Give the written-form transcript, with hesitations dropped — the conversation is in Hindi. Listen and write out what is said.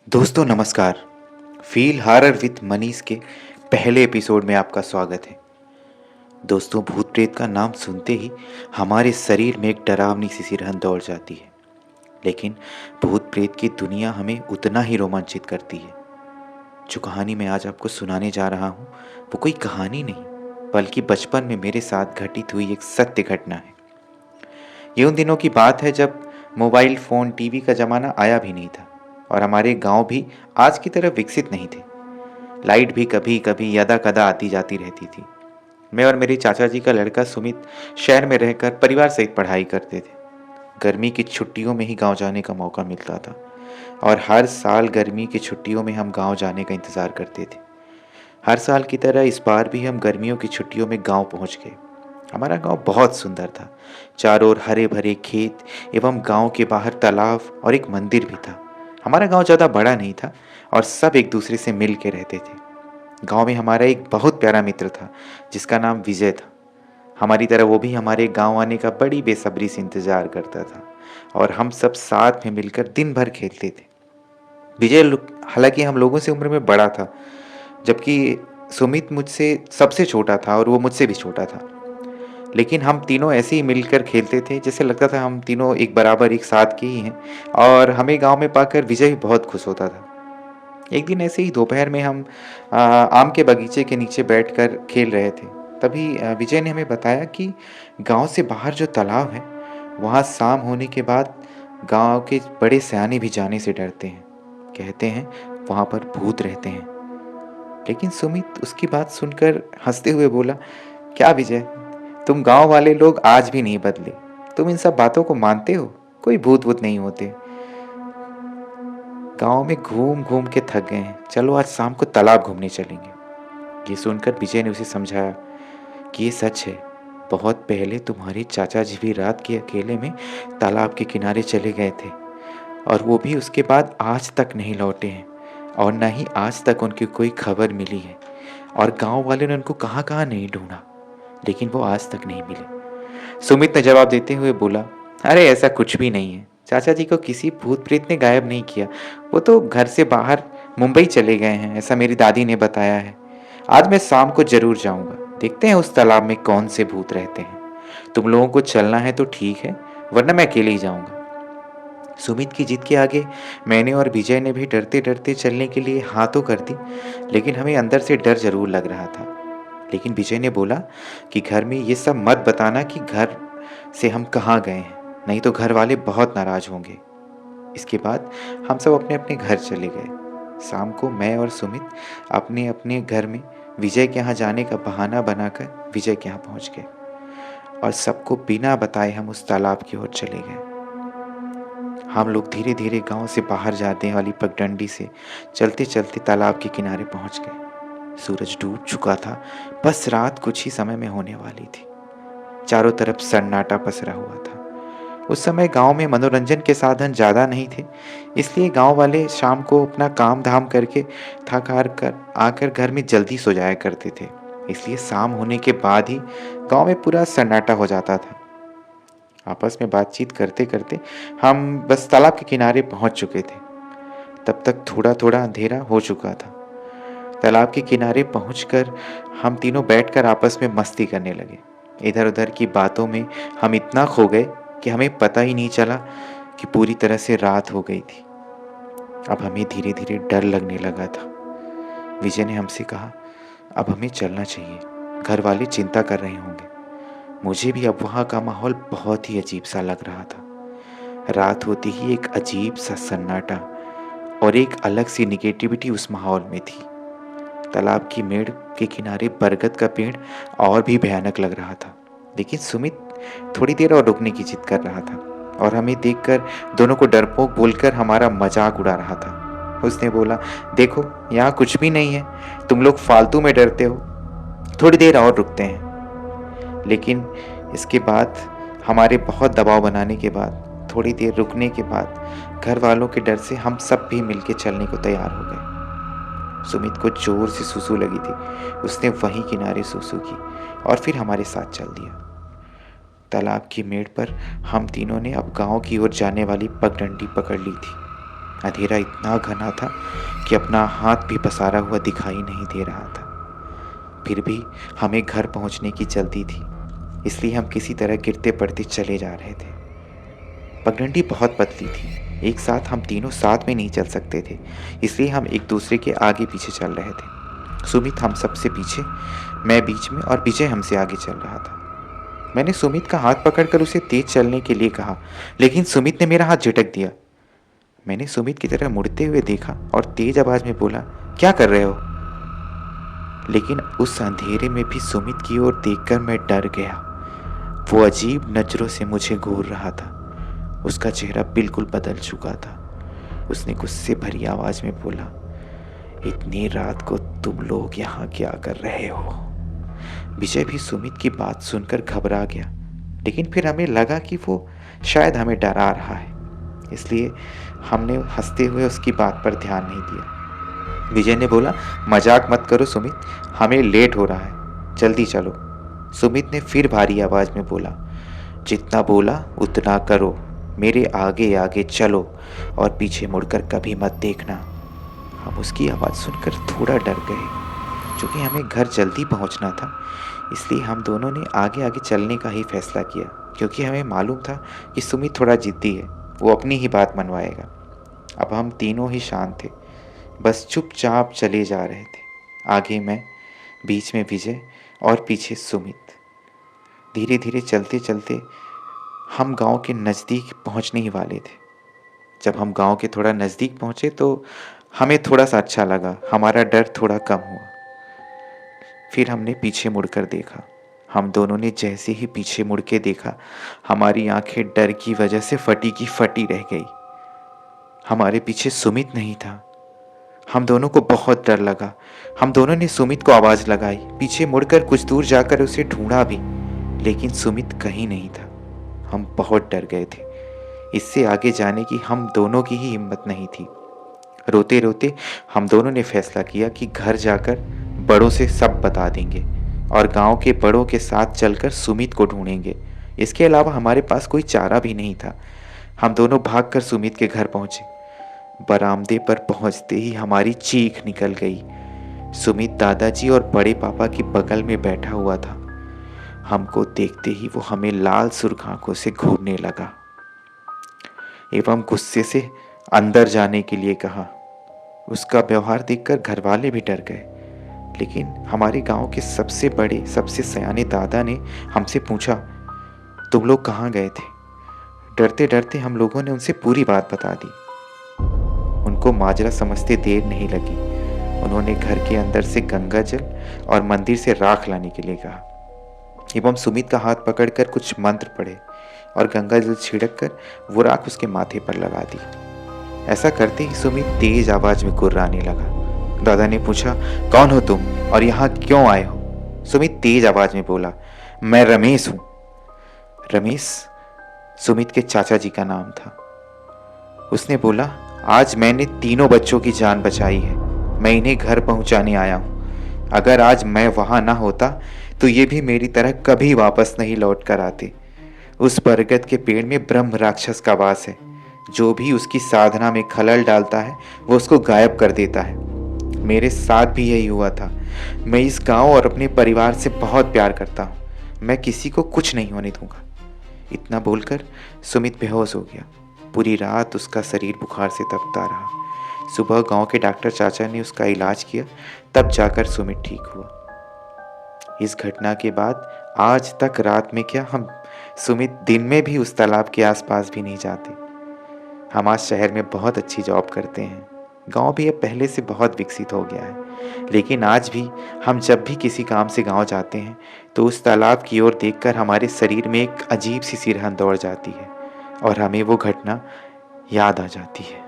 दोस्तों नमस्कार। फील हॉरर विद मनीष के पहले एपिसोड में आपका स्वागत है। दोस्तों, भूत प्रेत का नाम सुनते ही हमारे शरीर में एक डरावनी सी सिरहन दौड़ जाती है। लेकिन भूत प्रेत की दुनिया हमें उतना ही रोमांचित करती है। जो कहानी मैं आज आपको सुनाने जा रहा हूँ वो कोई कहानी नहीं, बल्कि बचपन में मेरे साथ घटित हुई एक सत्य घटना है। ये उन दिनों की बात है जब मोबाइल फ़ोन टीवी का ज़माना आया भी नहीं था और हमारे गांव भी आज की तरह विकसित नहीं थे। लाइट भी कभी कभी यदा कदा आती जाती रहती थी। मैं और मेरे चाचा जी का लड़का सुमित शहर में रहकर परिवार सहित पढ़ाई करते थे। गर्मी की छुट्टियों में ही गांव जाने का मौका मिलता था और हर साल गर्मी की छुट्टियों में हम गांव जाने का इंतज़ार करते थे। हर साल की तरह इस बार भी हम गर्मियों की छुट्टियों में गांव पहुंच गए। हमारा गांव बहुत सुंदर था। चारों ओर हरे भरे खेत एवं गांव के बाहर तालाब और एक मंदिर भी था। हमारा गांव ज़्यादा बड़ा नहीं था और सब एक दूसरे से मिल के रहते थे। गांव में हमारा एक बहुत प्यारा मित्र था जिसका नाम विजय था। हमारी तरह वो भी हमारे गांव आने का बड़ी बेसब्री से इंतजार करता था और हम सब साथ में मिलकर दिन भर खेलते थे। हालांकि हम लोगों से उम्र में बड़ा था, जबकि सुमित मुझसे सबसे छोटा था और वो मुझसे भी छोटा था। लेकिन हम तीनों ऐसे ही मिलकर खेलते थे जैसे लगता था हम तीनों एक बराबर एक साथ के ही हैं। और हमें गांव में पाकर विजय भी बहुत खुश होता था। एक दिन ऐसे ही दोपहर में हम आम के बगीचे के नीचे बैठकर खेल रहे थे। तभी विजय ने हमें बताया कि गांव से बाहर जो तालाब है वहाँ शाम होने के बाद गांव के बड़े सयाने भी जाने से डरते हैं। कहते हैं वहाँ पर भूत रहते हैं। लेकिन सुमित उसकी बात सुनकर हंसते हुए बोला, क्या विजय, तुम गांव वाले लोग आज भी नहीं बदले। तुम इन सब बातों को मानते हो? कोई भूत वूत नहीं होते। गांव में घूम घूम के थक गए हैं, चलो आज शाम को तालाब घूमने चलेंगे। ये सुनकर विजय ने उसे समझाया कि ये सच है। बहुत पहले तुम्हारे चाचा जी भी रात के अकेले में तालाब के किनारे चले गए थे और वो भी उसके बाद आज तक नहीं लौटे हैं और न ही आज तक उनकी कोई खबर मिली है। और गांव वाले ने उनको कहाँ कहाँ नहीं ढूंढा, लेकिन वो आज तक नहीं मिले। सुमित ने जवाब देते हुए बोला, अरे ऐसा कुछ भी नहीं है। चाचा जी को किसी भूत प्रेत ने गायब नहीं किया। वो तो घर से बाहर मुंबई चले गए हैं, ऐसा मेरी दादी ने बताया है। आज मैं शाम को जरूर जाऊंगा, देखते हैं उस तालाब में कौन से भूत रहते हैं। तुम लोगों को चलना है तो ठीक है, वरना मैं अकेले ही जाऊंगा। सुमित की जिद के आगे मैंने और विजय ने भी डरते डरते चलने के लिए हाँ तो कर दी, लेकिन हमें अंदर से डर जरूर लग रहा था। लेकिन विजय ने बोला कि घर में ये सब मत बताना कि घर से हम कहाँ गए हैं, नहीं तो घर वाले बहुत नाराज होंगे। इसके बाद हम सब अपने अपने घर चले गए। शाम को मैं और सुमित अपने अपने घर में विजय के यहाँ जाने का बहाना बनाकर विजय के यहाँ पहुँच गए और सबको बिना बताए हम उस तालाब की ओर चले गए। हम लोग धीरे धीरे गांव से बाहर जाने वाली पगडंडी से चलते चलते तालाब के किनारे पहुंच गए। सूरज डूब चुका था, बस रात कुछ ही समय में होने वाली थी। चारों तरफ सन्नाटा पसरा हुआ था। उस समय गांव में मनोरंजन के साधन ज़्यादा नहीं थे, इसलिए गांव वाले शाम को अपना काम धाम करके थक हार कर आकर घर में जल्दी सो जाया करते थे। इसलिए शाम होने के बाद ही गांव में पूरा सन्नाटा हो जाता था। आपस में बातचीत करते करते हम बस तालाब के किनारे पहुंच चुके थे। तब तक थोड़ा थोड़ा अंधेरा हो चुका था। तालाब के किनारे पहुंचकर हम तीनों बैठकर आपस में मस्ती करने लगे। इधर उधर की बातों में हम इतना खो गए कि हमें पता ही नहीं चला कि पूरी तरह से रात हो गई थी। अब हमें धीरे धीरे डर लगने लगा था। विजय ने हमसे कहा, अब हमें चलना चाहिए, घर वाले चिंता कर रहे होंगे। मुझे भी अब वहाँ का माहौल बहुत ही अजीब सा लग रहा था। रात होते ही एक अजीब सा सन्नाटा और एक अलग सी निगेटिविटी उस माहौल में थी। तालाब की मेड़ के किनारे बरगद का पेड़ और भी भयानक लग रहा था। लेकिन सुमित थोड़ी देर और रुकने की जिद कर रहा था और हमें देखकर दोनों को डरपोक बोलकर हमारा मजाक उड़ा रहा था। उसने बोला, देखो यहाँ कुछ भी नहीं है, तुम लोग फालतू में डरते हो, थोड़ी देर और रुकते हैं। लेकिन इसके बाद हमारे बहुत दबाव बनाने के बाद, थोड़ी देर रुकने के बाद घर वालों के डर से हम सब भी मिलके चलने को तैयार हो गए। सुमित को जोर से सुसु लगी थी। उसने वहीं किनारे सुसु की और फिर हमारे साथ चल दिया। तालाब की मेड़ पर हम तीनों ने अब गांव की ओर जाने वाली पगडंडी पकड़ ली थी। अंधेरा इतना घना था कि अपना हाथ भी पसारा हुआ दिखाई नहीं दे रहा था। फिर भी हमें घर पहुंचने की जल्दी थी, इसलिए हम किसी तरह गिरते पड़ते चले जा रहे थे। पगडंडी बहुत पतली थी, एक साथ हम तीनों साथ में नहीं चल सकते थे, इसलिए हम एक दूसरे के आगे पीछे चल रहे थे। सुमित हम सबसे पीछे, मैं बीच में और विजय हमसे आगे चल रहा था। मैंने सुमित का हाथ पकड़कर उसे तेज चलने के लिए कहा, लेकिन सुमित ने मेरा हाथ झटक दिया। मैंने सुमित की तरफ मुड़ते हुए देखा और तेज आवाज में बोला, क्या कर रहे हो? लेकिन उस अंधेरे में भी सुमित की ओर देखकर मैं डर गया। वो अजीब नजरों से मुझे घूर रहा था। उसका चेहरा बिल्कुल बदल चुका था। उसने गुस्से भरी आवाज में बोला, इतनी रात को तुम लोग यहाँ क्या कर रहे हो? विजय भी सुमित की बात सुनकर घबरा गया, लेकिन फिर हमें लगा कि वो शायद हमें डरा रहा है, इसलिए हमने हंसते हुए उसकी बात पर ध्यान नहीं दिया। विजय ने बोला, मजाक मत करो सुमित, हमें लेट हो रहा है, जल्दी चलो। सुमित ने फिर भारी आवाज में बोला, जितना बोला उतना करो, मेरे आगे आगे चलो और पीछे मुड़कर कभी मत देखना। हम उसकी आवाज़ सुनकर थोड़ा डर गए। क्योंकि हमें घर जल्दी पहुंचना था, इसलिए हम दोनों ने आगे आगे चलने का ही फैसला किया, क्योंकि हमें मालूम था कि सुमित थोड़ा जिद्दी है, वो अपनी ही बात मनवाएगा। अब हम तीनों ही शांत थे, बस चुपचाप चले जा रहे थे। आगे मैं, बीच में विजय और पीछे सुमित। धीरे धीरे चलते चलते हम गांव के नज़दीक पहुंचने ही वाले थे। जब हम गांव के थोड़ा नज़दीक पहुंचे तो हमें थोड़ा सा अच्छा लगा, हमारा डर थोड़ा कम हुआ। फिर हमने पीछे मुड़कर देखा। हम दोनों ने जैसे ही पीछे मुड़ के देखा, हमारी आंखें डर की वजह से फटी की फटी रह गई। हमारे पीछे सुमित नहीं था। हम दोनों को बहुत डर लगा। हम दोनों ने सुमित को आवाज़ लगाई, पीछे मुड़कर कुछ दूर जाकर उसे ढूंढा भी, लेकिन सुमित कहीं नहीं था। हम बहुत डर गए थे। इससे आगे जाने की हम दोनों की ही हिम्मत नहीं थी। रोते रोते हम दोनों ने फैसला किया कि घर जाकर बड़ों से सब बता देंगे और गांव के बड़ों के साथ चलकर सुमित को ढूंढेंगे। इसके अलावा हमारे पास कोई चारा भी नहीं था। हम दोनों भागकर सुमित के घर पहुंचे। बरामदे पर पहुंचते ही हमारी चीख निकल गई। सुमित दादाजी और बड़े पापा की बगल में बैठा हुआ था। हमको देखते ही वो हमें लाल सुर्ख आंखों से घूरने लगा एवं गुस्से से अंदर जाने के लिए कहा। उसका व्यवहार देखकर घरवाले भी डर गए, लेकिन हमारे गांव के सबसे बड़े, सबसे सयाने दादा ने हमसे पूछा, तुम लोग कहाँ गए थे? डरते डरते हम लोगों ने उनसे पूरी बात बता दी। उनको माजरा समझते देर नहीं लगी। उन्होंने घर के अंदर से गंगा जल और मंदिर से राख लाने के लिए कहा एवं सुमित का हाथ पकड़कर कुछ मंत्र पढ़े और गंगा जल छिड़क कर वो राख उसके माथे पर लगा दी। ऐसा करते ही सुमित तेज आवाज में गुर्राने लगा। दादा ने पूछा, कौन हो तुम और यहाँ क्यों आए हो? सुमित तेज आवाज में बोला, मैं रमेश हूँ। रमेश सुमित के चाचा जी का नाम था। उसने बोला, आज मैंने तीनों बच्चों की जान बचाई है, मैं इन्हें घर पहुंचाने आया हूँ। अगर आज मैं वहां ना होता तो ये भी मेरी तरह कभी वापस नहीं लौट कर आते। उस बरगद के पेड़ में ब्रह्म राक्षस का वास है। जो भी उसकी साधना में खलल डालता है वो उसको गायब कर देता है। मेरे साथ भी यही हुआ था। मैं इस गांव और अपने परिवार से बहुत प्यार करता हूँ। मैं किसी को कुछ नहीं होने दूंगा। इतना बोलकर सुमित बेहोश हो गया। पूरी रात उसका शरीर बुखार से तपता रहा। सुबह गांव के डॉक्टर चाचा ने उसका इलाज किया, तब जाकर सुमित ठीक हुआ। इस घटना के बाद आज तक रात में क्या, हम सुमित दिन में भी उस तालाब के आसपास भी नहीं जाते। हम आज शहर में बहुत अच्छी जॉब करते हैं। गांव भी अब पहले से बहुत विकसित हो गया है, लेकिन आज भी हम जब भी किसी काम से गांव जाते हैं तो उस तालाब की ओर देखकर हमारे शरीर में एक अजीब सी सिरहन दौड़ जाती है और हमें वो घटना याद आ जाती है।